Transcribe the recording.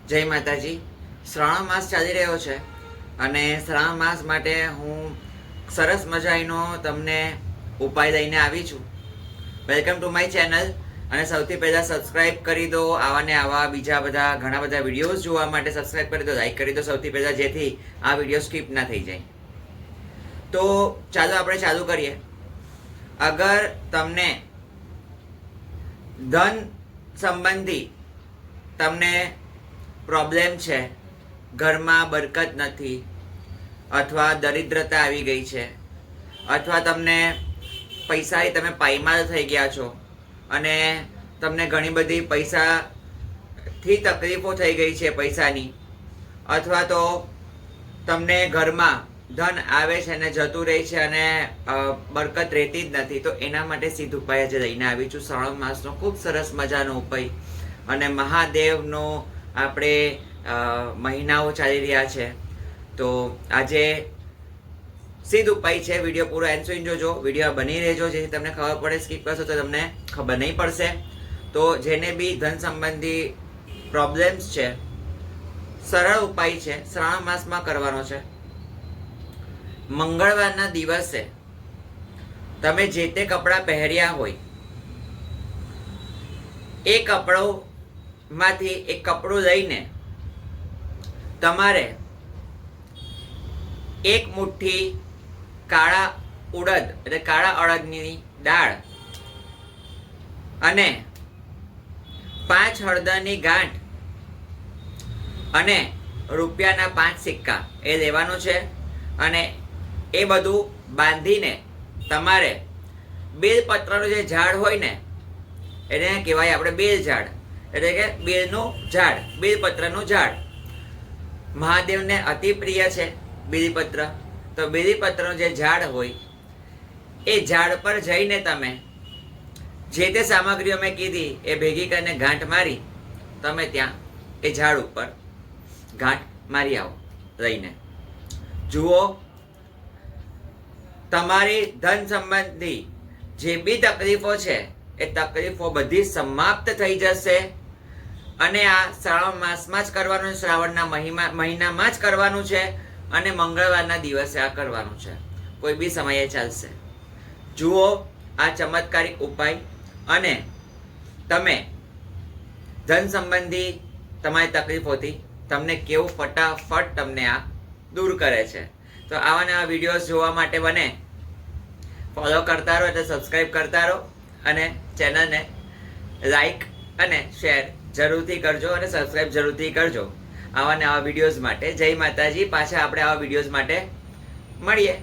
જય માતાજી. શ્રાવણ માસ ચાલી રહ્યો છે અને શ્રાવણ માસ માટે હું સરસ મજાનો તમને ઉપાય લઈને આવી છું. Welcome to my channel. અને સૌથી પહેલાં સબસ્ક્રાઈબ કરી દો. આવા ને આવા બીજા બધા ઘણા બધા વિડીયોઝ જોવા માટે સબસ્ક્રાઈબ કરી દો, લાઈક કરી દો સૌથી પહેલાં, જેથી આ વિડીયો સ્કીપ ના થઈ જાય. તો ચાલો આપણે ચાલુ કરીએ. અગર તમને ધન સંબંધી તમને પ્રોબ્લેમ છે, ઘરમાં બરકત નથી, અથવા દરિદ્રતા આવી ગઈ છે, અથવા તમને પૈસાની તમે પાયમાલ થઈ ગયા છો અને તમને ઘણી બધી પૈસાથી તકલીફો થઈ ગઈ છે પૈસાની, અથવા તો તમને ઘરમાં ધન આવે છે અને જતું રહે છે અને બરકત રહેતી જ નથી, તો એના માટે સિદ્ધ ઉપાય જે લઈને આવી છું. શ્રાવણ માસનો ખૂબ સરસ મજાનો ઉપાય અને મહાદેવનો આપણે મહિનાઓ ચાલી રહ્યા છે, તો આજે સિદ્ધ ઉપાય છે. વિડીયો પૂરો એન્ડ સુધી જોજો, વિડીયો બની રહેજો, જેથી તમને ખબર પડે. સ્કીપ કરશો તો તમને ખબર નહીં પડશે. તો જેને બી ધન સંબંધી પ્રોબ્લેમ્સ છે, સરળ ઉપાય છે, શ્રાવણ માસમાં કરવાનો છે. મંગળવારના દિવસે તમે જે તે કપડાં પહેર્યા હોય એ કપડોમાંથી એક કપડું લઈને તમારે એક મુઠ્ઠી કાળા ઉડદ એટલે કાળા અડદની દાળ અને 5 હળદરની ગાંઠ અને રૂપિયાના 5 સિક્કા એ લેવાનું છે. અને એ બધું બાંધીને તમારે બેલપત્રનું જે ઝાડ હોય ને, એને કહેવાય આપણે બેલ ઝાડ, એટલે કે બેલનું ઝાડ, બેલપત્રનું ઝાડ મહાદેવને અતિ પ્રિય છે બેલીપત્ર. તો બેલીપત્રનું જે ઝાડ હોય એ ઝાડ પર જઈને તમે જે તે સામગ્રીઓ મેં કીધી એ ભેગી કરીને ગાંઠ મારી તમે ત્યાં એ ઝાડ ઉપર ગાંઠ મારી આવો લઈને. જુઓ, તમારી ધન સંબંધી જે બી તકલીફો છે એ તકલીફો બધી સમાપ્ત થઈ જશે. અને આ શ્રાવણ માસમાં જ કરવાનું છે, શ્રાવણના મહિનામાં જ કરવાનું છે અને મંગળવારના દિવસે આ કરવાનું છે. કોઈ બી સમયે ચાલશે. જુઓ આ ચમત્કારિક ઉપાય અને તમે ધન સંબંધી તમારી તકલીફોથી તમને કેવું ફટાફટ તમને આ દૂર કરે છે. તો આવા નવા વિડીયોઝ જોવા માટે બને ફોલો કરતા રહો, એટલે સબસ્ક્રાઈબ કરતા રહો અને ચેનલને લાઈક અને શેર જરૂરથી કરજો અને સબસ્ક્રાઈબ જરૂરથી કરજો આવા નવા વિડીયોઝ માટે. જય માતાજી. પાછા આપણે આવા વિડીયોઝ માટે મળીએ.